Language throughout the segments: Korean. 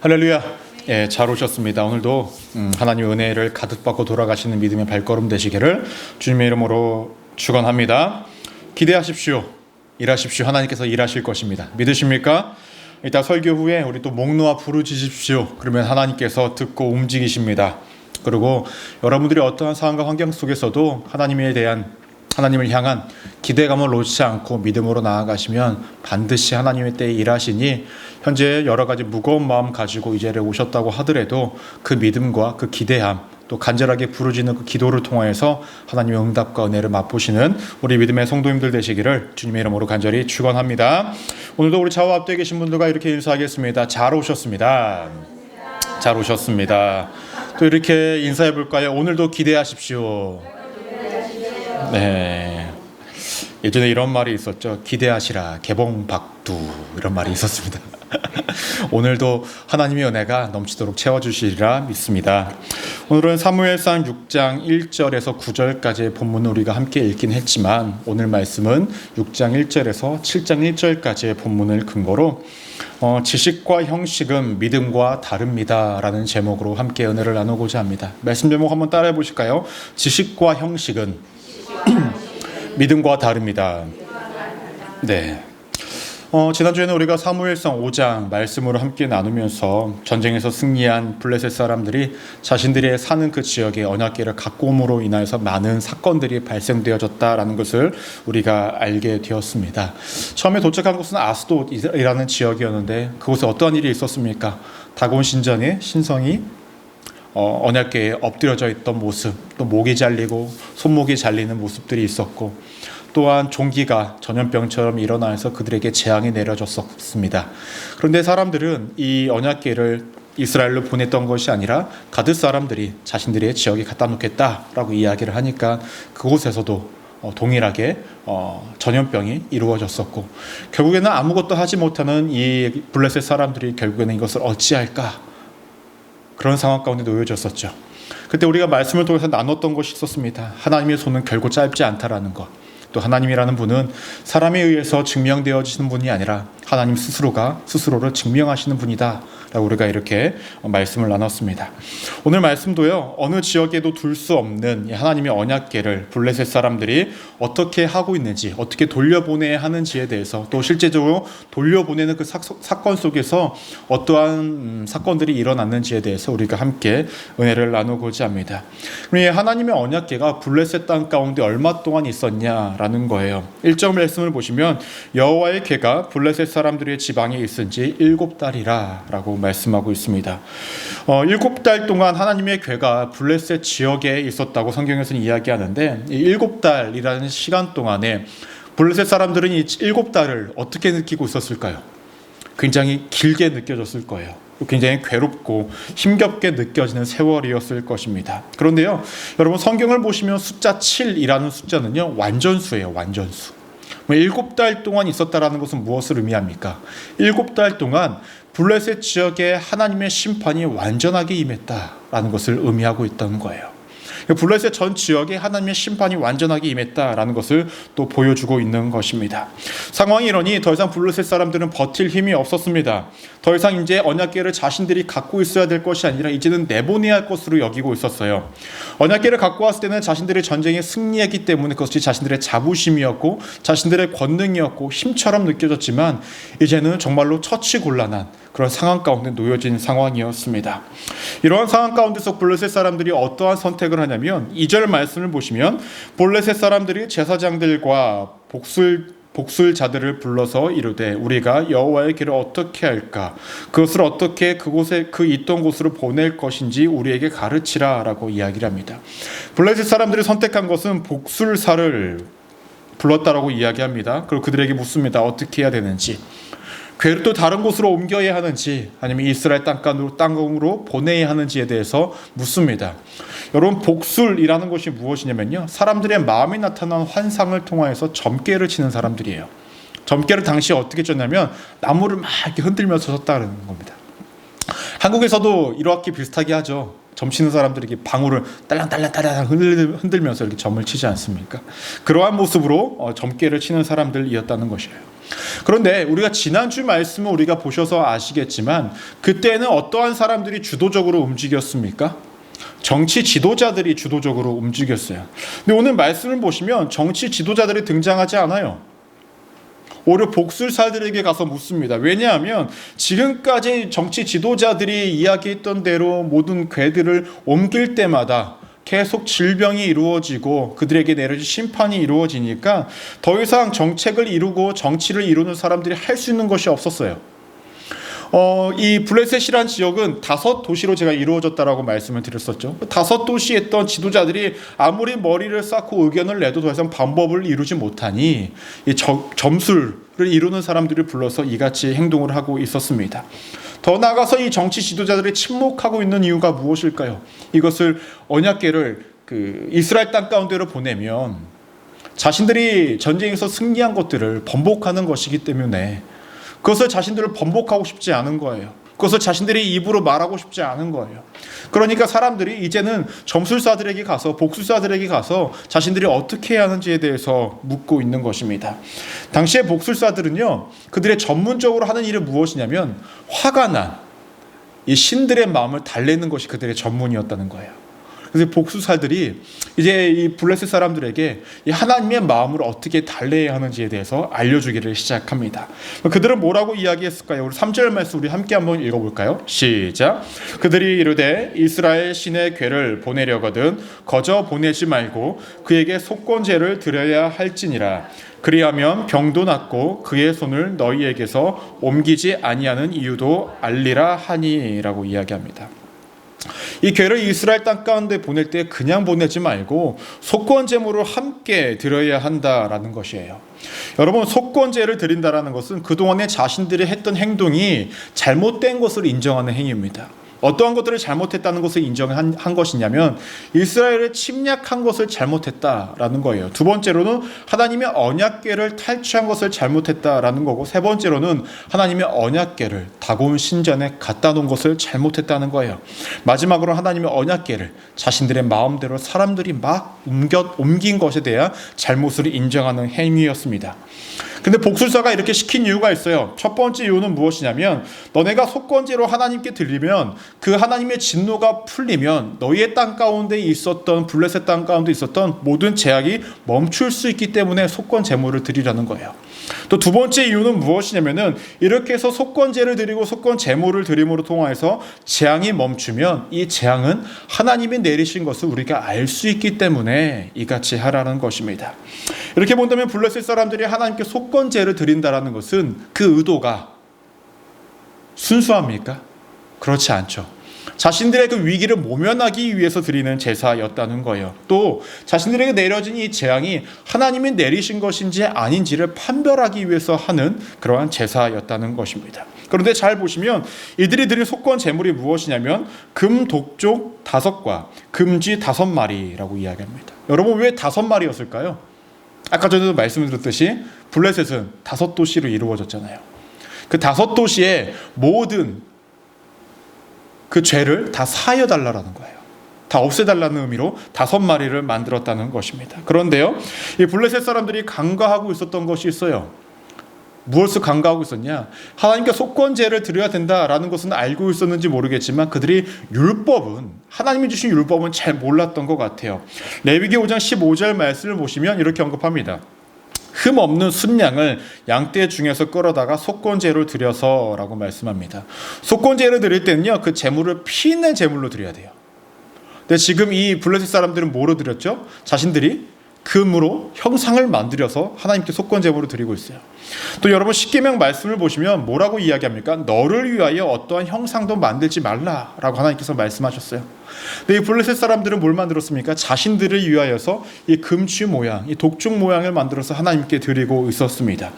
할렐루야. 예, 잘 오셨습니다. 오늘도 하나님의 은혜를 가득 받고 돌아가시는 믿음의 발걸음 되시기를 주님의 이름으로 축원합니다. 기대하십시오. 일하십시오. 하나님께서 일하실 것입니다. 믿으십니까? 이따 설교 후에 우리 또 목 놓아 부르짖으십시오. 그러면 하나님께서 듣고 움직이십니다. 그리고 여러분들이 어떠한 상황과 환경 속에서도 하나님을 향한 기대감을 놓지 않고 믿음으로 나아가시면 반드시 하나님의 때에 일하시니 현재 여러 가지 무거운 마음 가지고 이 자리에 오셨다고 하더라도 그 믿음과 그 기대함 또 간절하게 부르짖는 그 기도를 통하여서 하나님의 응답과 은혜를 맛보시는 우리 믿음의 성도님들 되시기를 주님의 이름으로 간절히 축원합니다. 오늘도 우리 좌우 앞뒤에 계신 분들과 이렇게 인사하겠습니다. 잘 오셨습니다. 잘 오셨습니다. 또 이렇게 인사해 볼까요? 오늘도 기대하십시오. 네. 예전에 이런 말이 있었죠. 기대하시라 개봉박두 이런 말이 있었습니다. 오늘도 하나님의 은혜가 넘치도록 채워주시리라 믿습니다. 오늘은 사무엘상 6장 1절에서 9절까지의 본문을 우리가 함께 읽긴 했지만 오늘 말씀은 6장 1절에서 7장 1절까지의 본문을 근거로 지식과 형식은 믿음과 다릅니다 라는 제목으로 함께 은혜를 나누고자 합니다. 말씀 제목 한번 따라해 보실까요? 지식과 형식은 믿음과 다릅니다. 네. 지난주에는 우리가 사무엘상 5장 말씀으로 함께 나누면서 전쟁에서 승리한 블레셋 사람들이 자신들이 사는 그 지역에 언약궤를 갖고 옴으로 인하여서 많은 사건들이 발생되어졌다라는 것을 우리가 알게 되었습니다. 처음에 도착한 곳은 아스돗이라는 지역이었는데 그곳에 어떠한 일이 있었습니까? 다곤 신전에 신성이 언약궤에 엎드려져 있던 모습, 또 목이 잘리고 손목이 잘리는 모습들이 있었고 또한 종기가 전염병처럼 일어나서 그들에게 재앙이 내려졌었습니다. 그런데 사람들은 이 언약궤를 이스라엘로 보냈던 것이 아니라 가드 사람들이 자신들의 지역에 갖다 놓겠다라고 이야기를 하니까 그곳에서도 동일하게 전염병이 이루어졌었고 결국에는 아무것도 하지 못하는 이 블레셋 사람들이 결국에는 이것을 어찌할까 그런 상황 가운데 놓여졌었죠. 그때 우리가 말씀을 통해서 나눴던 것이 있었습니다. 하나님의 손은 결코 짧지 않다라는 것. 또 하나님이라는 분은 사람에 의해서 증명되어지는 분이 아니라 하나님 스스로를 증명하시는 분이다 라고 우리가 이렇게 말씀을 나눴습니다. 오늘 말씀도요 어느 지역에도 둘 수 없는 하나님의 언약궤를 블레셋 사람들이 어떻게 하고 있는지 어떻게 돌려보내야 하는지에 대해서 또 실제적으로 돌려보내는 그 사건 속에서 어떠한 사건들이 일어났는지에 대해서 우리가 함께 은혜를 나누고자 합니다. 하나님의 언약궤가 블레셋 땅 가운데 얼마 동안 있었냐라는 거예요. 1절 말씀을 보시면 여호와의 궤가 블레셋 사람들의 지방에 있은 지 7달이라 라고 말씀하고 있습니다. 7달 동안 하나님의 궤가 블레셋 지역에 있었다고 성경에서는 이야기하는데 이 7달이라는 시간 동안에 블레셋 사람들은 이 7달을 어떻게 느끼고 있었을까요? 굉장히 길게 느껴졌을 거예요. 굉장히 괴롭고 힘겹게 느껴지는 세월이었을 것입니다. 그런데요, 여러분 성경을 보시면 숫자 7이라는 숫자는요 완전수예요. 완전수. 7달 동안 있었다라는 것은 무엇을 의미합니까? 7달 동안 블레셋 지역에 하나님의 심판이 완전하게 임했다라는 것을 의미하고 있다는 거예요. 블레셋 전 지역에 하나님의 심판이 완전하게 임했다라는 것을 또 보여주고 있는 것입니다. 상황이 이러니 더 이상 블레셋 사람들은 버틸 힘이 없었습니다. 더 이상 이제 언약궤를 자신들이 갖고 있어야 될 것이 아니라 이제는 내보내야 할 것으로 여기고 있었어요. 언약궤를 갖고 왔을 때는 자신들이 전쟁에 승리했기 때문에 그것이 자신들의 자부심이었고 자신들의 권능이었고 힘처럼 느껴졌지만 이제는 정말로 처치곤란한 그런 상황 가운데 놓여진 상황이었습니다. 이러한 상황 가운데서 블레셋 사람들이 어떠한 선택을 하냐면 2절 말씀을 보시면 블레셋 사람들이 제사장들과 복술자들을 불러서 이르되 우리가 여호와의 길을 어떻게 할까? 그것을 어떻게 그곳에 그 있던 곳으로 보낼 것인지 우리에게 가르치라 라고 이야기를 합니다. 블레셋 사람들이 선택한 것은 복술사를 불렀다라고 이야기합니다. 그리고 그들에게 묻습니다. 어떻게 해야 되는지. 궤를 또 다른 곳으로 옮겨야 하는지 아니면 이스라엘 땅으로 보내야 하는지에 대해서 묻습니다. 여러분 복술이라는 것이 무엇이냐면요 사람들의 마음에 나타난 환상을 통하여서 점괘를 치는 사람들이에요. 점괘를 당시에 어떻게 쳤냐면 나무를 막 이렇게 흔들면서 쳤다는 겁니다. 한국에서도 이렇게 비슷하게 하죠. 점 치는 사람들이 이렇게 방울을 딸랑딸랑 흔들면서 이렇게 점을 치지 않습니까? 그러한 모습으로 점괘를 치는 사람들이었다는 것이에요. 그런데 우리가 지난주 말씀을 우리가 보셔서 아시겠지만 그때는 어떠한 사람들이 주도적으로 움직였습니까? 정치 지도자들이 주도적으로 움직였어요. 근데 오늘 말씀을 보시면 정치 지도자들이 등장하지 않아요. 오히려 복술사들에게 가서 묻습니다. 왜냐하면 지금까지 정치 지도자들이 이야기했던 대로 모든 궤들을 옮길 때마다 계속 질병이 이루어지고 그들에게 내려진 심판이 이루어지니까 더 이상 정책을 이루고 정치를 이루는 사람들이 할 수 있는 것이 없었어요. 이 블레셋이란 지역은 5도시로 제가 이루어졌다라고 말씀을 드렸었죠. 5도시에 있던 지도자들이 아무리 머리를 쌓고 의견을 내도 더 이상 방법을 이루지 못하니 이 점술을 이루는 사람들을 불러서 이같이 행동을 하고 있었습니다. 더 나아가서 이 정치 지도자들이 침묵하고 있는 이유가 무엇일까요? 이것을 언약궤를 이스라엘 땅 가운데로 보내면 자신들이 전쟁에서 승리한 것들을 번복하는 것이기 때문에 그것을 자신들을 번복하고 싶지 않은 거예요. 그것을 자신들이 입으로 말하고 싶지 않은 거예요. 그러니까 사람들이 이제는 점술사들에게 가서 복술사들에게 가서 자신들이 어떻게 해야 하는지에 대해서 묻고 있는 것입니다. 당시에 복술사들은요, 그들의 전문적으로 하는 일은 무엇이냐면 화가 난 이 신들의 마음을 달래는 것이 그들의 전문이었다는 거예요. 그래서 복술사들이 이제 이 블레셋 사람들에게 이 하나님의 마음을 어떻게 달래야 하는지에 대해서 알려주기를 시작합니다. 그들은 뭐라고 이야기했을까요? 우리 3절 말씀 우리 함께 한번 읽어볼까요? 시작. 그들이 이르되 이스라엘 신의 궤를 보내려거든 거저 보내지 말고 그에게 속건제를 드려야 할지니라. 그리하면 병도 낫고 그의 손을 너희에게서 옮기지 아니하는 이유도 알리라 하니라고 이야기합니다. 이 궤를 이스라엘 땅 가운데 보낼 때 그냥 보내지 말고 속건제물을 함께 드려야 한다라는 것이에요. 여러분, 속건제를 드린다라는 것은 그동안에 자신들이 했던 행동이 잘못된 것을 인정하는 행위입니다. 어떠한 것들을 잘못했다는 것을 인정한 것이냐면 이스라엘을 침략한 것을 잘못했다라는 거예요. 두 번째로는 하나님의 언약궤를 탈취한 것을 잘못했다라는 거고, 세 번째로는 하나님의 언약궤를 다곤 신전에 갖다 놓은 것을 잘못했다는 거예요. 마지막으로 하나님의 언약궤를 자신들의 마음대로 사람들이 막 옮긴 것에 대한 잘못을 인정하는 행위였습니다. 근데 복술사가 이렇게 시킨 이유가 있어요. 첫 번째 이유는 무엇이냐면 너네가 속건제로 하나님께 드리면 그 하나님의 진노가 풀리면 너희의 땅 가운데 있었던 블레셋 땅 가운데 있었던 모든 재앙이 멈출 수 있기 때문에 속건 제물을 드리라는 거예요. 또 두 번째 이유는 무엇이냐면은 이렇게 해서 속건제를 드리고 속건 제물을 드림으로 통해서 재앙이 멈추면 이 재앙은 하나님이 내리신 것을 우리가 알 수 있기 때문에 이같이 하라는 것입니다. 이렇게 본다면 블레셋 사람들이 하나님께 속건제를 드린다라는 것은 그 의도가 순수합니까? 그렇지 않죠. 자신들의 그 위기를 모면하기 위해서 드리는 제사였다는 거예요. 또 자신들에게 내려진 이 재앙이 하나님이 내리신 것인지 아닌지를 판별하기 위해서 하는 그러한 제사였다는 것입니다. 그런데 잘 보시면 이들이 드린 속건 제물이 무엇이냐면 금 독종 5과 금쥐 5마리라고 이야기합니다. 여러분, 왜 5마리였을까요? 아까 전에도 말씀드렸듯이 블레셋은 5도시로 이루어졌잖아요. 그 5도시의 모든 그 죄를 다 사여달라는 거예요. 다 없애달라는 의미로 5마리를 만들었다는 것입니다. 그런데요, 이 블레셋 사람들이 간과하고 있었던 것이 있어요. 무엇을 간과하고 있었냐? 하나님께 속건제를 드려야 된다라는 것은 알고 있었는지 모르겠지만 그들이 하나님이 주신 율법은 잘 몰랐던 것 같아요. 레위기 5장 15절 말씀을 보시면 이렇게 언급합니다. 흠 없는 순양을 양떼 중에서 끌어다가 속건제를 드려서라고 말씀합니다. 속건제를 드릴 때는요, 그 제물을 피 있는 제물로 드려야 돼요. 근데 지금 이 블레셋 사람들은 뭐로 드렸죠? 자신들이 금으로 형상을 만들어서 하나님께 속건제물을 드리고 있어요. 또 여러분, 십계명 말씀을 보시면 뭐라고 이야기합니까? 너를 위하여 어떠한 형상도 만들지 말라라고 하나님께서 말씀하셨어요. 근데 이 블레셋 사람들은 뭘 만들었습니까? 자신들을 위하여서 이 금쥐 모양, 이 독종 모양을 만들어서 하나님께 드리고 있었습니다.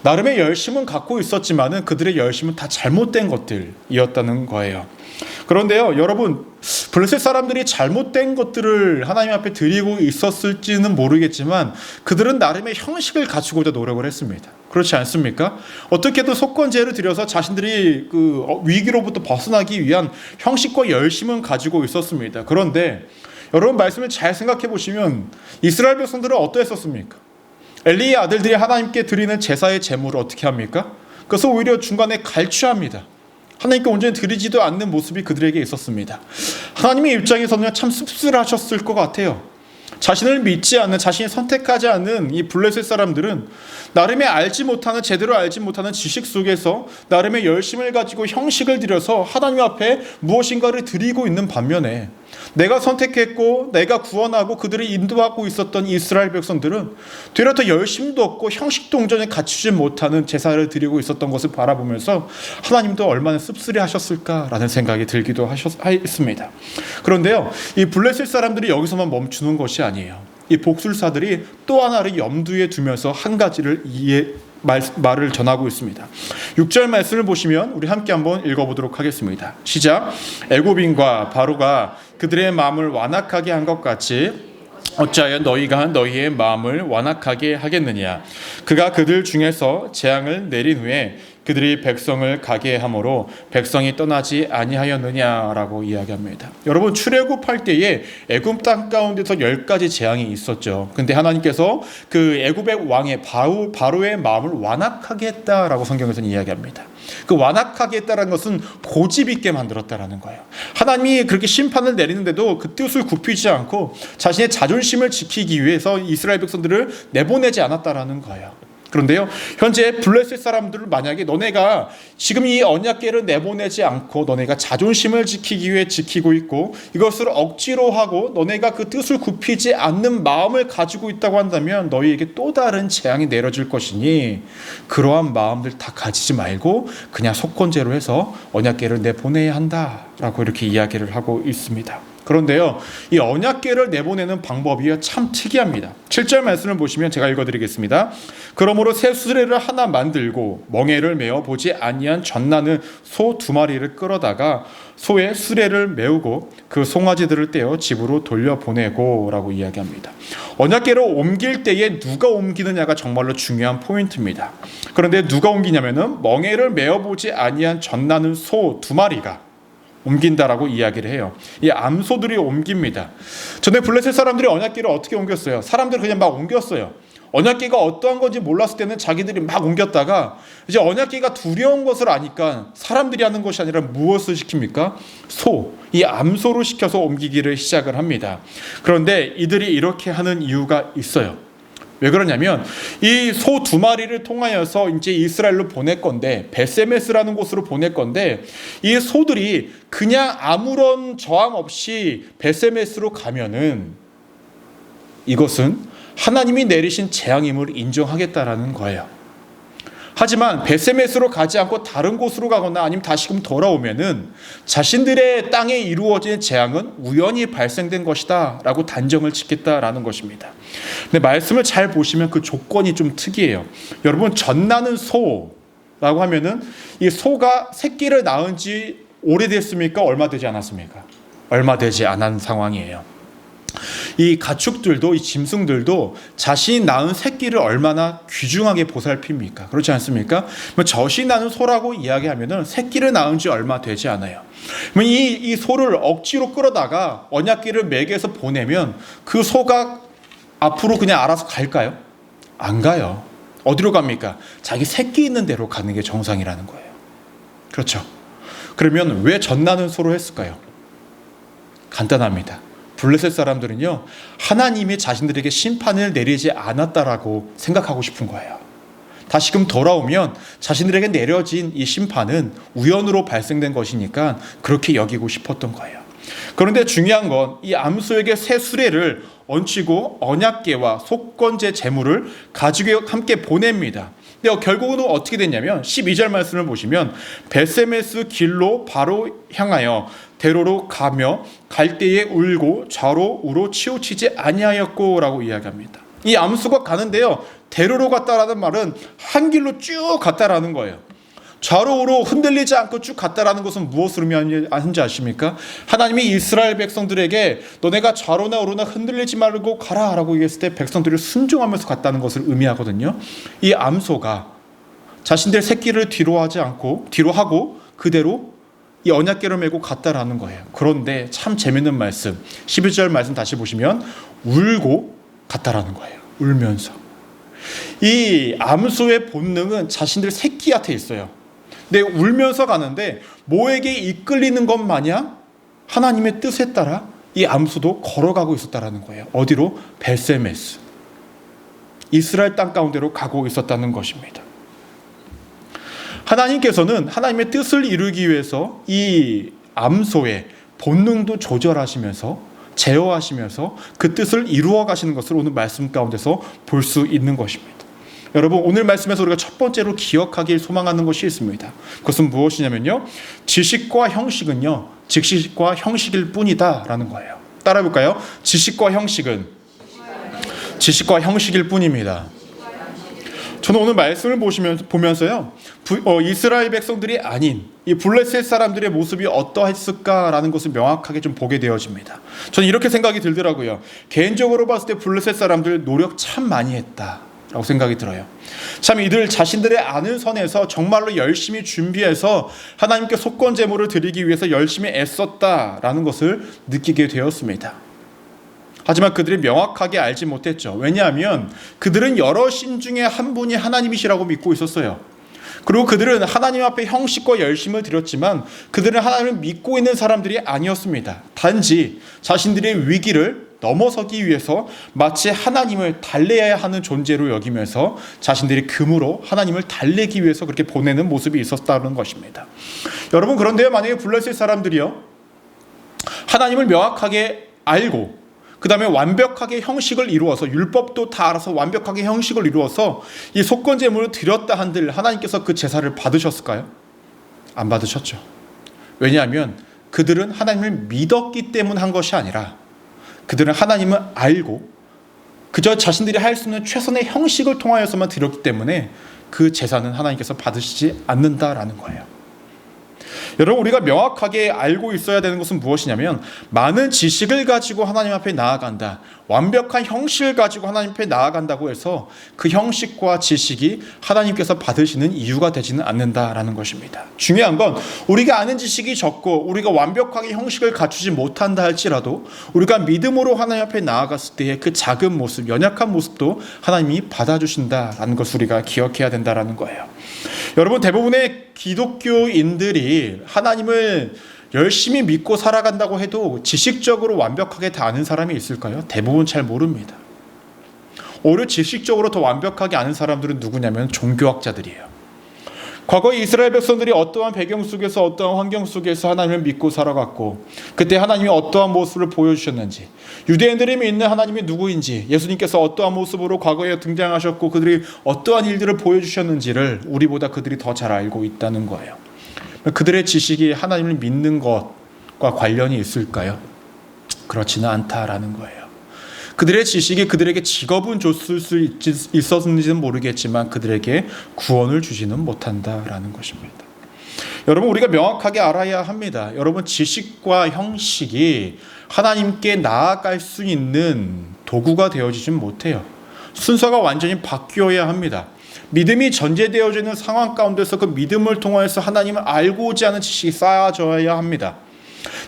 나름의 열심은 갖고 있었지만은 그들의 열심은 다 잘못된 것들이었다는 거예요. 그런데요, 여러분, 블레셋 사람들이 잘못된 것들을 하나님 앞에 드리고 있었을지는 모르겠지만 그들은 나름의 형식을 갖추고자 노력을 했습니다. 그렇지 않습니까? 어떻게든 속건제를 드려서 자신들이 그 위기로부터 벗어나기 위한 형식과 열심은 가지고 있었습니다. 그런데 여러분, 말씀을 잘 생각해 보시면 이스라엘 백성들은 어떠했었습니까? 엘리의 아들들이 하나님께 드리는 제사의 제물을 어떻게 합니까? 그것을 오히려 중간에 갈취합니다. 하나님께 온전히 드리지도 않는 모습이 그들에게 있었습니다. 하나님의 입장에서는 참 씁쓸하셨을 것 같아요. 자신을 믿지 않는, 자신이 선택하지 않는 이 블레셋 사람들은 나름의 제대로 알지 못하는 지식 속에서 나름의 열심을 가지고 형식을 들여서 하나님 앞에 무엇인가를 드리고 있는 반면에, 내가 선택했고 내가 구원하고 그들을 인도하고 있었던 이스라엘 백성들은 되려 더 열심도 없고 형식도 온전히 갖추지 못하는 제사를 드리고 있었던 것을 바라보면서 하나님도 얼마나 씁쓸해 하셨을까라는 생각이 들기도 했습니다. 그런데요, 이 블레셋 사람들이 여기서만 멈추는 것이 아니에요. 이 복술사들이 또 하나를 염두에 두면서 한 가지를 말을 전하고 있습니다. 6절 말씀을 보시면 우리 함께 한번 읽어보도록 하겠습니다. 시작. 애굽인과 바로가 그들의 마음을 완악하게 한 것 같이 어찌하여 너희가 너희의 마음을 완악하게 하겠느냐. 그가 그들 중에서 재앙을 내린 후에 그들이 백성을 가게 함으로 백성이 떠나지 아니하였느냐라고 이야기합니다. 여러분, 출애굽할 때에 애굽 땅 가운데서 10가지 재앙이 있었죠. 근데 하나님께서 그 애굽의 왕의 바로의 마음을 완악하게 했다라고 성경에서는 이야기합니다. 그 완악하게 했다는 것은 고집 있게 만들었다라는 거예요. 하나님이 그렇게 심판을 내리는데도 그 뜻을 굽히지 않고 자신의 자존심을 지키기 위해서 이스라엘 백성들을 내보내지 않았다라는 거예요. 그런데요, 현재 블레셋 사람들을 만약에 너네가 지금 이 언약궤를 내보내지 않고 너네가 자존심을 지키기 위해 지키고 있고 이것을 억지로 하고 너네가 그 뜻을 굽히지 않는 마음을 가지고 있다고 한다면 너희에게 또 다른 재앙이 내려질 것이니 그러한 마음들 다 가지지 말고 그냥 속건제로 해서 언약궤를 내보내야 한다라고 이렇게 이야기를 하고 있습니다. 그런데요, 이 언약궤를 내보내는 방법이 참 특이합니다. 7절 말씀을 보시면 제가 읽어드리겠습니다. 그러므로 새 수레를 하나 만들고 멍에를 메어 보지 아니한 젖나는 소 2마리를 끌어다가 소의 수레를 메우고 그 송아지들을 떼어 집으로 돌려보내고 라고 이야기합니다. 언약궤를 옮길 때에 누가 옮기느냐가 정말로 중요한 포인트입니다. 그런데 누가 옮기냐면은 멍에를 메어 보지 아니한 젖나는 소 2마리가 옮긴다라고 이야기를 해요. 이 암소들이 옮깁니다. 전에 블레셋 사람들이 언약궤를 어떻게 옮겼어요? 사람들이 그냥 막 옮겼어요. 언약궤가 어떠한 건지 몰랐을 때는 자기들이 막 옮겼다가 이제 언약궤가 두려운 것을 아니까 사람들이 하는 것이 아니라 무엇을 시킵니까? 이 암소로 시켜서 옮기기를 시작을 합니다. 그런데 이들이 이렇게 하는 이유가 있어요. 왜 그러냐면 이 소 2마리를 통하여서 이제 이스라엘로 보낼 건데, 베세메스라는 곳으로 보낼 건데, 이 소들이 그냥 아무런 저항 없이 베세메스로 가면은 이것은 하나님이 내리신 재앙임을 인정하겠다라는 거예요. 하지만 베세메스로 가지 않고 다른 곳으로 가거나 아니면 다시금 돌아오면은 자신들의 땅에 이루어진 재앙은 우연히 발생된 것이다 라고 단정을 짓겠다라는 것입니다. 근데 말씀을 잘 보시면 그 조건이 좀 특이해요. 여러분, 젖나는 소라고 하면은 이 소가 새끼를 낳은 지 오래됐습니까? 얼마 되지 않았습니까? 얼마 되지 않은 상황이에요. 이 가축들도, 이 짐승들도 자신이 낳은 새끼를 얼마나 귀중하게 보살핍니까? 그렇지 않습니까? 젖이 나는 소라고 이야기하면은 새끼를 낳은 지 얼마 되지 않아요. 이 소를 억지로 끌어다가 언약궤를 매개해서 보내면 그 소가 앞으로 그냥 알아서 갈까요? 안 가요. 어디로 갑니까? 자기 새끼 있는 데로 가는 게 정상이라는 거예요. 그렇죠? 그러면 왜 젖나는 소로 했을까요? 간단합니다. 블레셋 사람들은요, 하나님이 자신들에게 심판을 내리지 않았다라고 생각하고 싶은 거예요. 다시금 돌아오면 자신들에게 내려진 이 심판은 우연으로 발생된 것이니까 그렇게 여기고 싶었던 거예요. 그런데 중요한 건 이 암소에게 새 수레를 얹히고 언약궤와 속건제 제물을 가지고 함께 보냅니다. 근데 결국은 어떻게 됐냐면 12절 말씀을 보시면 베세메스 길로 바로 향하여 대로로 가며 갈 때에 울고 좌로 우로 치우치지 아니하였고 라고 이야기합니다. 이 암소가 가는데요, 대로로 갔다라는 말은 한 길로 쭉 갔다라는 거예요. 좌로 우로 흔들리지 않고 쭉 갔다라는 것은 무엇을 의미하는지 아십니까? 하나님이 이스라엘 백성들에게 너네가 좌로나 우로나 흔들리지 말고 가라 라고 얘기했을 때 백성들이 순종하면서 갔다는 것을 의미하거든요. 이 암소가 자신들 새끼를 뒤로 하고 그대로 이 언약궤를 메고 갔다라는 거예요. 그런데 참 재밌는 말씀, 11절 말씀 다시 보시면 울고 갔다라는 거예요. 울면서. 이 암소의 본능은 자신들 새끼한테 있어요. 근데 울면서 가는데 뭐에게 이끌리는 것 마냥 하나님의 뜻에 따라 이 암소도 걸어가고 있었다라는 거예요. 어디로? 벳세메스, 이스라엘 땅 가운데로 가고 있었다는 것입니다. 하나님께서는 하나님의 뜻을 이루기 위해서 이 암소의 본능도 조절하시면서 제어하시면서 그 뜻을 이루어 가시는 것을 오늘 말씀 가운데서 볼 수 있는 것입니다. 여러분, 오늘 말씀에서 우리가 첫 번째로 기억하길 소망하는 것이 있습니다. 그것은 무엇이냐면요, 지식과 형식은요 지식과 형식일 뿐이다 라는 거예요. 따라 해볼까요? 지식과 형식은 지식과 형식일 뿐입니다. 저는 오늘 말씀을 보면서요, 이스라엘 백성들이 아닌 이 블레셋 사람들의 모습이 어떠했을까라는 것을 명확하게 좀 보게 되어집니다. 저는 이렇게 생각이 들더라고요. 개인적으로 봤을 때 블레셋 사람들 노력 참 많이 했다라고 생각이 들어요. 참 이들 자신들의 아는 선에서 정말로 열심히 준비해서 하나님께 속건 제물을 드리기 위해서 열심히 애썼다라는 것을 느끼게 되었습니다. 하지만 그들이 명확하게 알지 못했죠. 왜냐하면 그들은 여러 신 중에 한 분이 하나님이시라고 믿고 있었어요. 그리고 그들은 하나님 앞에 형식과 열심을 드렸지만 그들은 하나님을 믿고 있는 사람들이 아니었습니다. 단지 자신들의 위기를 넘어서기 위해서 마치 하나님을 달래야 하는 존재로 여기면서 자신들이 금으로 하나님을 달래기 위해서 그렇게 보내는 모습이 있었다는 것입니다. 여러분, 그런데요, 만약에 블레셋 사람들이요 하나님을 명확하게 알고 그 다음에 완벽하게 형식을 이루어서 율법도 다 알아서 완벽하게 형식을 이루어서 이 속건 제물을 드렸다 한들 하나님께서 그 제사를 받으셨을까요? 안 받으셨죠. 왜냐하면 그들은 하나님을 믿었기 때문 한 것이 아니라 그들은 하나님을 알고 그저 자신들이 할 수 있는 최선의 형식을 통하여서만 드렸기 때문에 그 제사는 하나님께서 받으시지 않는다라는 거예요. 여러분, 우리가 명확하게 알고 있어야 되는 것은 무엇이냐면 많은 지식을 가지고 하나님 앞에 나아간다, 완벽한 형식을 가지고 하나님 앞에 나아간다고 해서 그 형식과 지식이 하나님께서 받으시는 이유가 되지는 않는다라는 것입니다. 중요한 건 우리가 아는 지식이 적고 우리가 완벽하게 형식을 갖추지 못한다 할지라도 우리가 믿음으로 하나님 앞에 나아갔을 때의 그 작은 모습, 연약한 모습도 하나님이 받아주신다라는 것을 우리가 기억해야 된다라는 거예요. 여러분, 대부분의 기독교인들이 하나님을 열심히 믿고 살아간다고 해도 지식적으로 완벽하게 다 아는 사람이 있을까요? 대부분 잘 모릅니다. 오히려 지식적으로 더 완벽하게 아는 사람들은 누구냐면 종교학자들이에요. 과거 이스라엘 백성들이 어떠한 배경 속에서 어떠한 환경 속에서 하나님을 믿고 살아갔고 그때 하나님이 어떠한 모습을 보여주셨는지, 유대인들이 믿는 하나님이 누구인지, 예수님께서 어떠한 모습으로 과거에 등장하셨고 그들이 어떠한 일들을 보여주셨는지를 우리보다 그들이 더 잘 알고 있다는 거예요. 그들의 지식이 하나님을 믿는 것과 관련이 있을까요? 그렇지는 않다라는 거예요. 그들의 지식이 그들에게 직업은 줬을 수 있었는지는 모르겠지만 그들에게 구원을 주지는 못한다라는 것입니다. 여러분, 우리가 명확하게 알아야 합니다. 여러분, 지식과 형식이 하나님께 나아갈 수 있는 도구가 되어지진 못해요. 순서가 완전히 바뀌어야 합니다. 믿음이 전제되어져 있는 상황 가운데서 그 믿음을 통하여서 하나님을 알고자 하는 지식이 쌓아져야 합니다.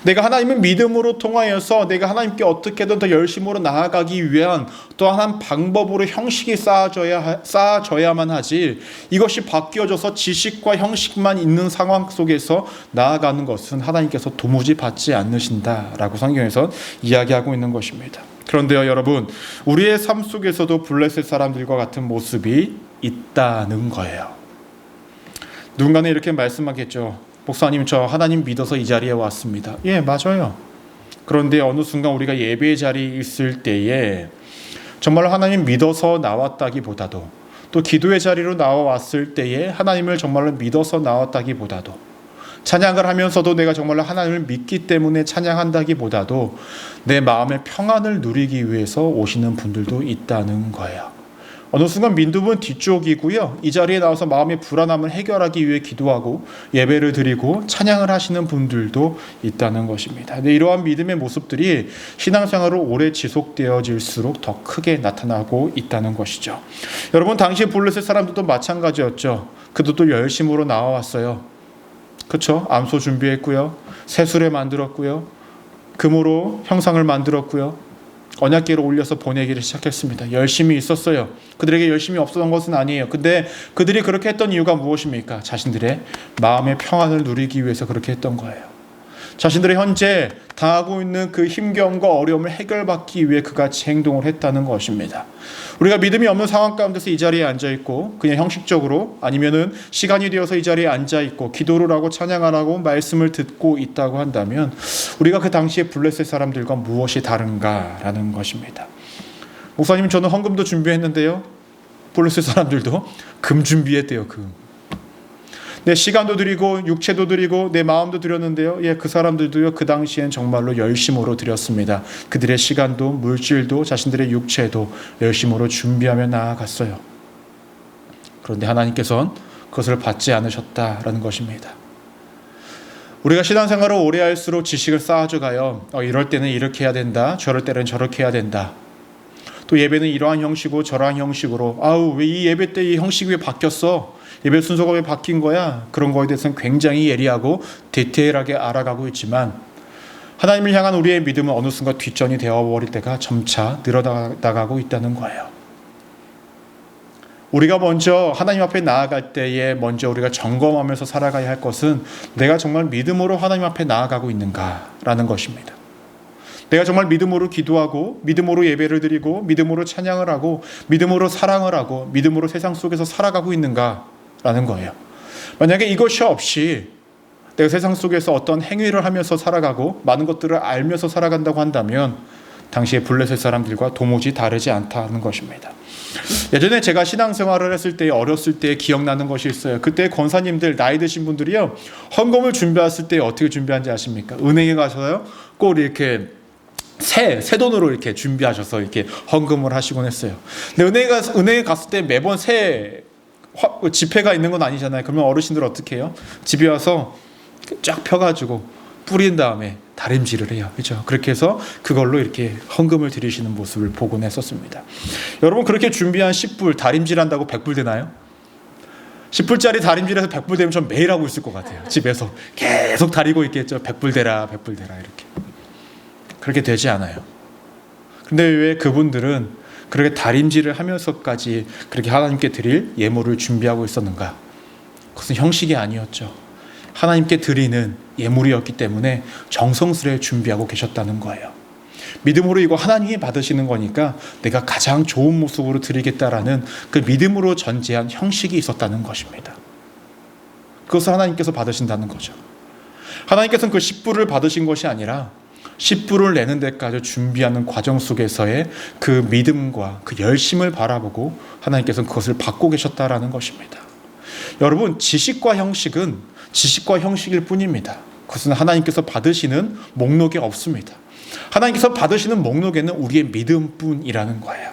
내가 하나님을 믿음으로 통하여서 내가 하나님께 어떻게든 더 열심으로 나아가기 위한 또한 한 방법으로 형식이 쌓아져야만 하지, 이것이 바뀌어져서 지식과 형식만 있는 상황 속에서 나아가는 것은 하나님께서 도무지 받지 않으신다라고 성경에서 이야기하고 있는 것입니다. 그런데요, 여러분, 우리의 삶 속에서도 블레셋 사람들과 같은 모습이 있다는 거예요. 누군가는 이렇게 말씀하겠죠. 목사님, 저 하나님 믿어서 이 자리에 왔습니다. 예, 맞아요. 그런데 어느 순간 우리가 예배의 자리에 있을 때에 정말로 하나님 믿어서 나왔다기보다도, 또 기도의 자리로 나와왔을 때에 하나님을 정말로 믿어서 나왔다기보다도, 찬양을 하면서도 내가 정말로 하나님을 믿기 때문에 찬양한다기보다도 내 마음의 평안을 누리기 위해서 오시는 분들도 있다는 거예요. 어느 순간 믿음은 뒤쪽이고요, 이 자리에 나와서 마음의 불안함을 해결하기 위해 기도하고 예배를 드리고 찬양을 하시는 분들도 있다는 것입니다. 근데 이러한 믿음의 모습들이 신앙생활로 오래 지속되어질수록 더 크게 나타나고 있다는 것이죠. 여러분, 당시 블레셋 사람들도 마찬가지였죠. 그들도 열심으로 나와왔어요. 그렇죠? 암소 준비했고요, 새수레 만들었고요, 금으로 형상을 만들었고요, 언약궤를 올려서 보내기를 시작했습니다. 열심히 있었어요. 그들에게 열심히 없었던 것은 아니에요. 근데 그들이 그렇게 했던 이유가 무엇입니까? 자신들의 마음의 평안을 누리기 위해서 그렇게 했던 거예요. 자신들의 현재 당하고 있는 그 힘겨움과 어려움을 해결받기 위해 그같이 행동을 했다는 것입니다. 우리가 믿음이 없는 상황 가운데서 이 자리에 앉아있고 그냥 형식적으로 아니면은 시간이 되어서 이 자리에 앉아있고 기도를 하고 찬양하라고 말씀을 듣고 있다고 한다면 우리가 그 당시에 블레셋 사람들과 무엇이 다른가라는 것입니다. 목사님, 저는 헌금도 준비했는데요. 블레셋 사람들도 금 준비했대요. 금. 내 시간도 드리고 육체도 드리고 내 마음도 드렸는데요. 그 사람들도요, 그 당시엔 정말로 열심으로 드렸습니다. 그들의 시간도 물질도 자신들의 육체도 열심으로 준비하며 나아갔어요. 그런데 하나님께서는 그것을 받지 않으셨다라는 것입니다. 우리가 신앙생활을 오래 할수록 지식을 쌓아져가요. 이럴 때는 이렇게 해야 된다. 저럴 때는 저렇게 해야 된다. 또 예배는 이러한 형식이고 저러한 형식으로, 왜 이 예배 때 이 형식이 왜 바뀌었어? 예배 순서가 왜 바뀐 거야? 그런 거에 대해서는 굉장히 예리하고 디테일하게 알아가고 있지만 하나님을 향한 우리의 믿음은 어느 순간 뒷전이 되어버릴 때가 점차 늘어나가고 있다는 거예요. 우리가 먼저 하나님 앞에 나아갈 때에 먼저 우리가 점검하면서 살아가야 할 것은 내가 정말 믿음으로 하나님 앞에 나아가고 있는가라는 것입니다. 내가 정말 믿음으로 기도하고 믿음으로 예배를 드리고 믿음으로 찬양을 하고 믿음으로 사랑을 하고 믿음으로 세상 속에서 살아가고 있는가라는 거예요. 만약에 이것이 없이 내가 세상 속에서 어떤 행위를 하면서 살아가고 많은 것들을 알면서 살아간다고 한다면 당시의 블레셋 사람들과 도무지 다르지 않다는 것입니다. 예전에 제가 신앙생활을 했을 때 어렸을 때 기억나는 것이 있어요. 그때 권사님들 나이 드신 분들이요, 헌금을 준비했을 때 어떻게 준비하는지 아십니까? 은행에 가서요 꼭 이렇게 새 돈으로 이렇게 준비하셔서 이렇게 헌금을 하시곤 했어요. 근데 은행에 갔을 때 매번 새 지폐가 있는 건 아니잖아요. 그러면 어르신들 어떻게 해요? 집에 와서 쫙 펴가지고 뿌린 다음에 다림질을 해요. 그렇죠? 그렇게 해서 그걸로 이렇게 헌금을 드리시는 모습을 보곤 했었습니다. 여러분, 그렇게 준비한 10불 다림질한다고 100불 되나요? 10불짜리 다림질해서 100불 되면 전 매일 하고 있을 것 같아요. 집에서 계속 다리고 있겠죠. 100불 되라 100불 되라 이렇게. 그렇게 되지 않아요. 근데 왜 그분들은 그렇게 다림질을 하면서까지 그렇게 하나님께 드릴 예물을 준비하고 있었는가? 그것은 형식이 아니었죠. 하나님께 드리는 예물이었기 때문에 정성스레 준비하고 계셨다는 거예요. 믿음으로 이거 하나님이 받으시는 거니까 내가 가장 좋은 모습으로 드리겠다라는 그 믿음으로 전제한 형식이 있었다는 것입니다. 그것을 하나님께서 받으신다는 거죠. 하나님께서는 그 10불을 받으신 것이 아니라 10불을 내는 데까지 준비하는 과정 속에서의 그 믿음과 그 열심을 바라보고 하나님께서는 그것을 받고 계셨다라는 것입니다. 여러분, 지식과 형식일 뿐입니다. 그것은 하나님께서 받으시는 목록에 없습니다. 하나님께서 받으시는 목록에는 우리의 믿음뿐이라는 거예요.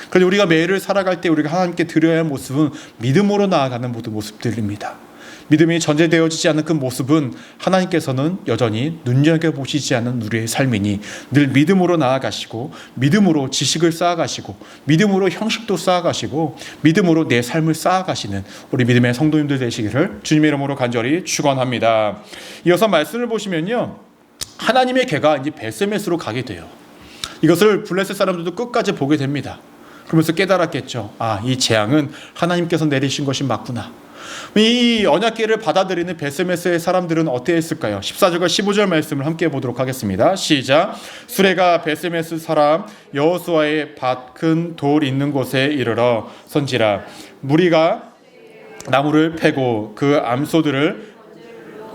그래서 우리가 매일을 살아갈 때 우리가 하나님께 드려야 할 모습은 믿음으로 나아가는 모든 모습들입니다. 믿음이 전제되어지지 않은 그 모습은 하나님께서는 여전히 눈여겨보시지 않는 우리의 삶이니 늘 믿음으로 나아가시고 믿음으로 지식을 쌓아가시고 믿음으로 형식도 쌓아가시고 믿음으로 내 삶을 쌓아가시는 우리 믿음의 성도님들 되시기를 주님의 이름으로 간절히 축원합니다. 이어서 말씀을 보시면요, 하나님의 궤가 이제 벳세메스로 가게 돼요. 이것을 블레셋 사람들도 끝까지 보게 됩니다. 그러면서 깨달았겠죠. 이 재앙은 하나님께서 내리신 것이 맞구나. 이 언약궤를 받아들이는 벳세메스의 사람들은 어땠을까요? 14절과 15절 말씀을 함께 보도록 하겠습니다. 시작. 수레가 벳세메스 사람 여호수아의 밭 큰 돌 있는 곳에 이르러 선지라. 무리가 나무를 패고 그 암소들을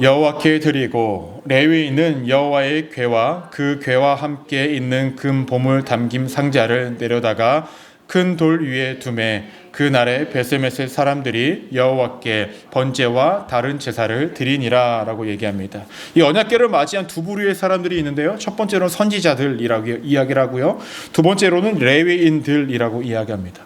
여호와께 드리고 레위인은 여호와의 궤와 그 궤와 함께 있는 금 보물 담김 상자를 내려다가 큰 돌 위에 두매 그날에 벳세메스 사람들이 여호와께 번제와 다른 제사를 드리니라 라고 얘기합니다. 이 언약궤를 맞이한 두 부류의 사람들이 있는데요, 첫 번째로는 선지자들이라고 이야기를 하고요, 두 번째로는 레위인들이라고 이야기합니다.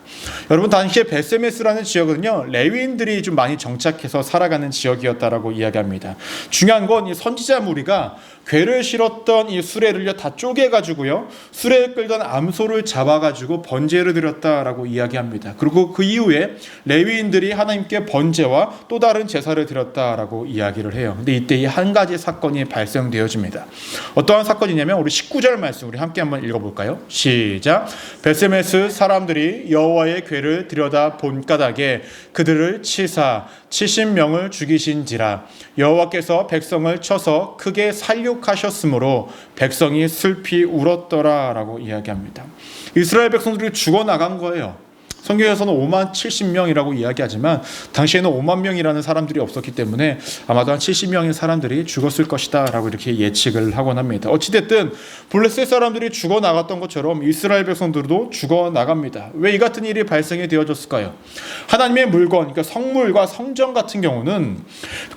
여러분, 당시에 벳세메스라는 지역은요, 레위인들이 좀 많이 정착해서 살아가는 지역이었다라고 이야기합니다. 중요한 건 이 선지자 무리가 궤를 실었던 이 수레를요 다 쪼개가지고요 수레를 끌던 암소를 잡아가지고 번제를 드렸다라고 이야기합니다. 그리고 그 이후에 레위인들이 하나님께 번제와 또 다른 제사를 드렸다라고 이야기를 해요. 근데 이때 이 한 가지 사건이 발생되어집니다. 어떠한 사건이냐면 우리 19절 말씀 우리 함께 한번 읽어볼까요? 시작. 벳세메스 사람들이 여호와의 궤를 들여다 본 까닭에 그들을 치사 70명을 죽이신지라. 여호와께서 백성을 쳐서 크게 살육하셨으므로 백성이 슬피 울었더라라고 이야기합니다. 이스라엘 백성들이 죽어나간 거예요. 성경에서는 5만 70명이라고 이야기하지만 당시에는 5만 명이라는 사람들이 없었기 때문에 아마도 한 70명의 사람들이 죽었을 것이다 라고 이렇게 예측을 하곤 합니다. 어찌됐든 블레셋 사람들이 죽어나갔던 것처럼 이스라엘 백성들도 죽어나갑니다. 왜 이 같은 일이 발생이 되어졌을까요? 하나님의 물건, 그러니까 성물과 성전 같은 경우는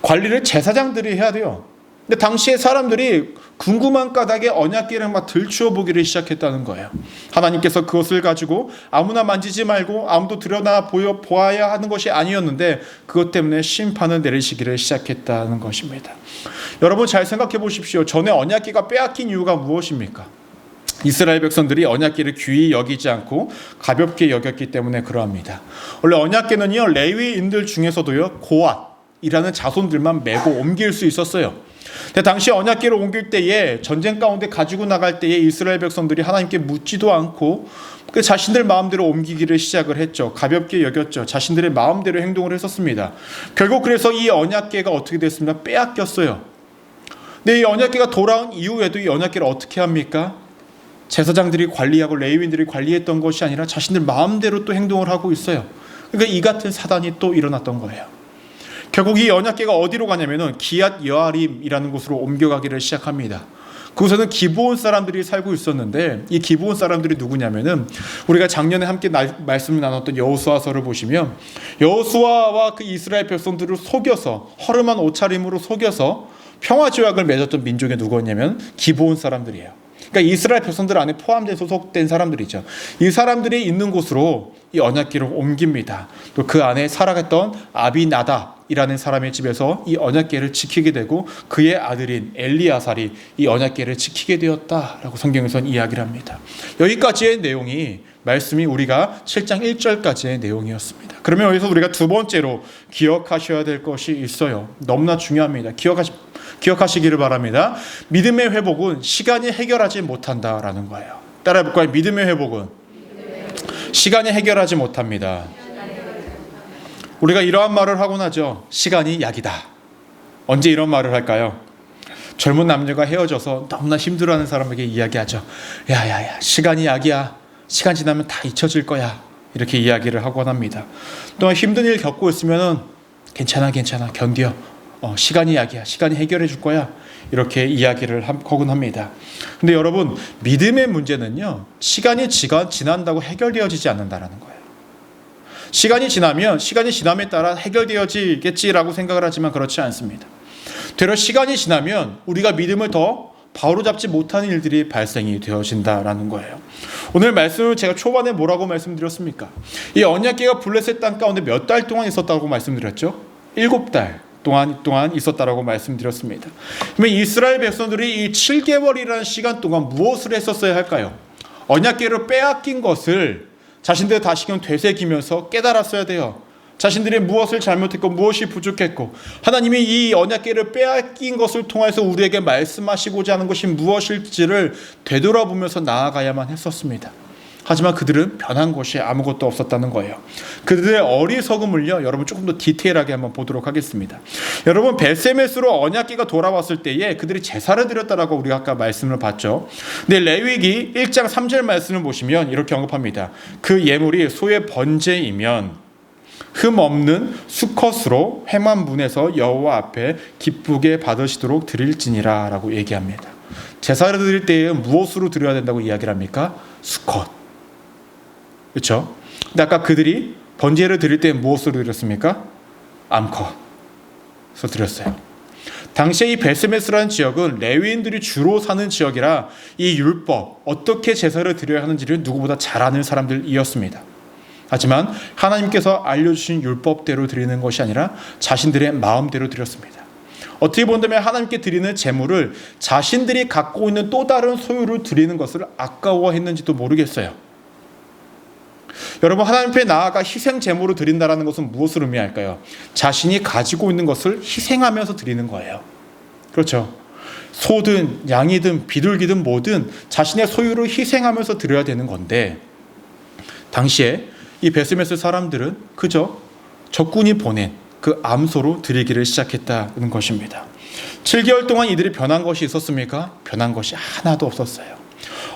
관리를 제사장들이 해야 돼요. 근데 당시에 사람들이 궁금한 까닭에 언약궤를 막 들추어 보기를 시작했다는 거예요. 하나님께서 그것을 가지고 아무나 만지지 말고 아무도 들여다 보아야 하는 것이 아니었는데 그것 때문에 심판을 내리시기를 시작했다는 것입니다. 여러분 잘 생각해 보십시오. 전에 언약궤가 빼앗긴 이유가 무엇입니까? 이스라엘 백성들이 언약궤를 귀히 여기지 않고 가볍게 여겼기 때문에 그러합니다. 원래 언약궤는요 레위인들 중에서도요 고앗이라는 자손들만 메고 옮길 수 있었어요. 근데 당시 언약궤를 옮길 때에 전쟁 가운데 가지고 나갈 때에 이스라엘 백성들이 하나님께 묻지도 않고 자신들 마음대로 옮기기를 시작을 했죠. 가볍게 여겼죠. 자신들의 마음대로 행동을 했었습니다. 결국 그래서 이 언약궤가 어떻게 됐습니까? 빼앗겼어요. 근데 이 언약궤가 돌아온 이후에도 이 언약궤를 어떻게 합니까? 제사장들이 관리하고 레위인들이 관리했던 것이 아니라 자신들 마음대로 또 행동을 하고 있어요. 그러니까 이 같은 사단이 또 일어났던 거예요. 결국 이 언약궤가 어디로 가냐면은 기앗 여아림이라는 곳으로 옮겨가기를 시작합니다. 그곳에는 기브온 사람들이 살고 있었는데 이 기브온 사람들이 누구냐면은 우리가 작년에 함께 말씀을 나눴던 여호수아서를 보시면 여호수아와 그 이스라엘 백성들을 속여서 허름한 옷차림으로 속여서 평화 조약을 맺었던 민족이 누구였냐면 기브온 사람들이에요. 그러니까 이스라엘 백성들 안에 포함된 소속된 사람들이죠. 이 사람들이 있는 곳으로 이 언약궤를 옮깁니다. 또 그 안에 살아갔던 아비나답이라는 사람의 집에서 이 언약궤를 지키게 되고 그의 아들인 엘리야살이 이 언약궤를 지키게 되었다라고 성경에서는 이야기를 합니다. 여기까지의 내용이 말씀이 우리가 7장 1절까지의 내용이었습니다. 그러면 여기서 우리가 두 번째로 기억하셔야 될 것이 있어요. 너무나 중요합니다. 기억하시기를 바랍니다. 믿음의 회복은 시간이 해결하지 못한다라는 거예요. 따라해볼까요? 믿음의 회복은 시간이 해결하지 못합니다. 우리가 이러한 말을 하곤 하죠. 시간이 약이다. 언제 이런 말을 할까요? 젊은 남녀가 헤어져서 너무나 힘들어하는 사람에게 이야기하죠. 야야야, 시간이 약이야. 시간 지나면 다 잊혀질 거야. 이렇게 이야기를 하곤 합니다. 또 힘든 일 겪고 있으면 괜찮아 견뎌. 시간이 약이야. 시간이 해결해 줄 거야. 이렇게 이야기를 하곤 합니다. 근데 여러분 믿음의 문제는요 시간이 지난다고 해결되어지지 않는다라는 거예요. 시간이 지남에 따라 해결되어지겠지라고 생각을 하지만 그렇지 않습니다. 되려 시간이 지나면 우리가 믿음을 더 바로잡지 못하는 일들이 발생이 되어진다라는 거예요. 오늘 말씀을 제가 초반에 뭐라고 말씀드렸습니까? 이 언약궤가 블레셋 땅 가운데 몇 달 동안 있었다고 말씀드렸죠? 7달 동안 있었다라고 말씀드렸습니다. 그러면 이스라엘 백성들이 이 7개월이라는 시간 동안 무엇을 했었어야 할까요? 언약궤를 빼앗긴 것을 자신들 다시금 되새기면서 깨달았어야 돼요. 자신들이 무엇을 잘못했고 무엇이 부족했고 하나님이 이 언약궤를 빼앗긴 것을 통해서 우리에게 말씀하시고자 하는 것이 무엇일지를 되돌아보면서 나아가야만 했었습니다. 하지만 그들은 변한 것이 아무것도 없었다는 거예요. 그들의 어리석음을요 여러분 조금 더 디테일하게 한번 보도록 하겠습니다. 여러분 벳세메스로 언약궤가 돌아왔을 때에 그들이 제사를 드렸다라고 우리가 아까 말씀을 봤죠. 근데 레위기 1장 3절 말씀을 보시면 이렇게 언급합니다. 그 예물이 소의 번제이면 흠 없는 수컷으로 회만 분해서 여호와 앞에 기쁘게 받으시도록 드릴지니라 라고 얘기합니다. 제사를 드릴 때에 무엇으로 드려야 된다고 이야기를 합니까? 수컷. 그렇죠? 근데 아까 그들이 번제를 드릴 때 무엇으로 드렸습니까? 암컷으로 드렸어요. 당시에 이 벳세메스라는 지역은 레위인들이 주로 사는 지역이라 이 율법, 어떻게 제사를 드려야 하는지를 누구보다 잘 아는 사람들이었습니다. 하지만 하나님께서 알려주신 율법대로 드리는 것이 아니라 자신들의 마음대로 드렸습니다. 어떻게 본다면 하나님께 드리는 제물을 자신들이 갖고 있는 또 다른 소유를 드리는 것을 아까워했는지도 모르겠어요. 여러분, 하나님 앞에 나아가 희생 제물로 드린다라는 것은 무엇을 의미할까요? 자신이 가지고 있는 것을 희생하면서 드리는 거예요. 그렇죠? 소든 양이든 비둘기든 뭐든 자신의 소유를 희생하면서 드려야 되는 건데, 당시에 이 베스메스 사람들은 그저 적군이 보낸 그 암소로 드리기를 시작했다는 것입니다. 7개월 동안 이들이 변한 것이 있었습니까? 변한 것이 하나도 없었어요.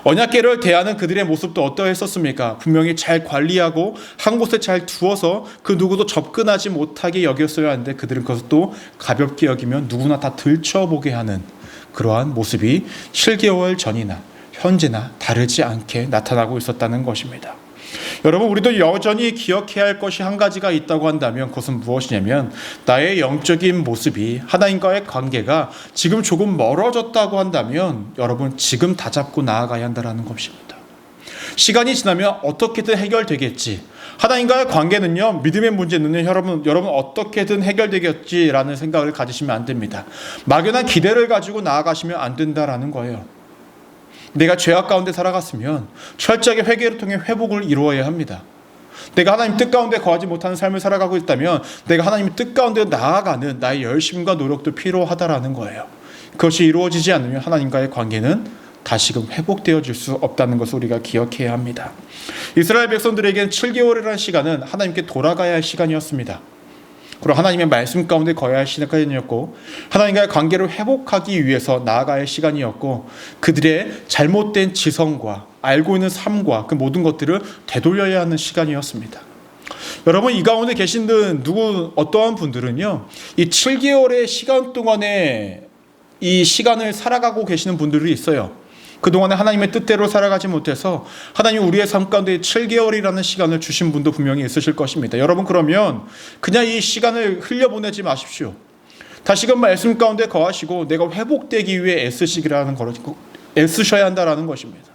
언약궤를 대하는 그들의 모습도 어떠했었습니까? 분명히 잘 관리하고 한 곳에 잘 두어서 그 누구도 접근하지 못하게 여겼어야 하는데, 그들은 그것도 가볍게 여기면 누구나 다 들춰보게 하는 그러한 모습이 7개월 전이나 현재나 다르지 않게 나타나고 있었다는 것입니다. 여러분, 우리도 여전히 기억해야 할 것이 한 가지가 있다고 한다면 그것은 무엇이냐면, 나의 영적인 모습이, 하나님과의 관계가 지금 조금 멀어졌다고 한다면 여러분, 지금 다잡고 나아가야 한다는 것입니다. 시간이 지나면 어떻게든 해결되겠지, 하나님과의 관계는요, 믿음의 문제는요, 여러분 어떻게든 해결되겠지라는 생각을 가지시면 안 됩니다. 막연한 기대를 가지고 나아가시면 안 된다라는 거예요. 내가 죄악 가운데 살아갔으면 철저하게 회개를 통해 회복을 이루어야 합니다. 내가 하나님 뜻 가운데 거하지 못하는 삶을 살아가고 있다면 내가 하나님의 뜻 가운데 나아가는 나의 열심과 노력도 필요하다라는 거예요. 그것이 이루어지지 않으면 하나님과의 관계는 다시금 회복되어질 수 없다는 것을 우리가 기억해야 합니다. 이스라엘 백성들에게는 7개월이라는 시간은 하나님께 돌아가야 할 시간이었습니다. 그리고 하나님의 말씀 가운데 거해야 할 시간이었고, 하나님과의 관계를 회복하기 위해서 나아가야 할 시간이었고, 그들의 잘못된 지성과 알고 있는 삶과 그 모든 것들을 되돌려야 하는 시간이었습니다. 여러분, 이 가운데 계신 어떠한 분들은요, 이 7개월의 시간 동안에 이 시간을 살아가고 계시는 분들이 있어요. 그동안에 하나님의 뜻대로 살아가지 못해서 하나님이 우리의 삶 가운데 7개월이라는 시간을 주신 분도 분명히 있으실 것입니다. 여러분, 그러면 그냥 이 시간을 흘려보내지 마십시오. 다시금 말씀 가운데 거하시고 내가 회복되기 위해 애쓰셔야 한다는 것입니다.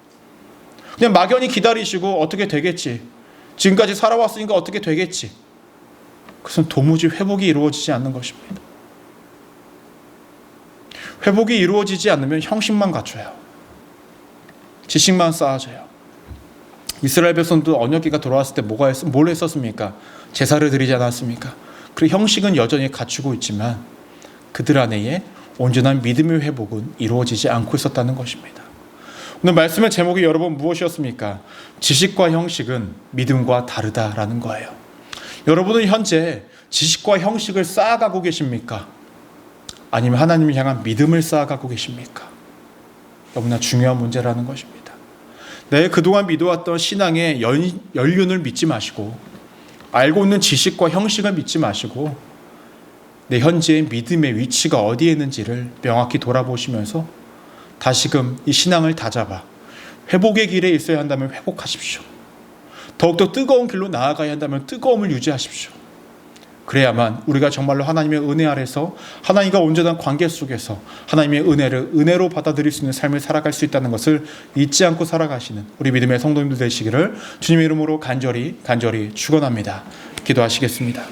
그냥 막연히 기다리시고 어떻게 되겠지, 지금까지 살아왔으니까 어떻게 되겠지, 그것은 도무지 회복이 이루어지지 않는 것입니다. 회복이 이루어지지 않으면 형식만 갖춰요. 지식만 쌓아져요. 이스라엘 백성도 언약궤가 돌아왔을 때 뭘 했었습니까? 제사를 드리지 않았습니까? 그 형식은 여전히 갖추고 있지만 그들 안에 온전한 믿음의 회복은 이루어지지 않고 있었다는 것입니다. 오늘 말씀의 제목이 여러분 무엇이었습니까? 지식과 형식은 믿음과 다르다라는 거예요. 여러분은 현재 지식과 형식을 쌓아가고 계십니까? 아니면 하나님을 향한 믿음을 쌓아가고 계십니까? 너무나 중요한 문제라는 것입니다. 내 그동안 믿어왔던 신앙의 연륜을 믿지 마시고, 알고 있는 지식과 형식을 믿지 마시고, 내 현재의 믿음의 위치가 어디에 있는지를 명확히 돌아보시면서 다시금 이 신앙을 다잡아 회복의 길에 있어야 한다면 회복하십시오. 더욱더 뜨거운 길로 나아가야 한다면 뜨거움을 유지하십시오. 그래야만 우리가 정말로 하나님의 은혜 아래서 하나님과 온전한 관계 속에서 하나님의 은혜를 은혜로 받아들일 수 있는 삶을 살아갈 수 있다는 것을 잊지 않고 살아가시는 우리 믿음의 성도님들 되시기를 주님의 이름으로 간절히 축원합니다. 기도하시겠습니다.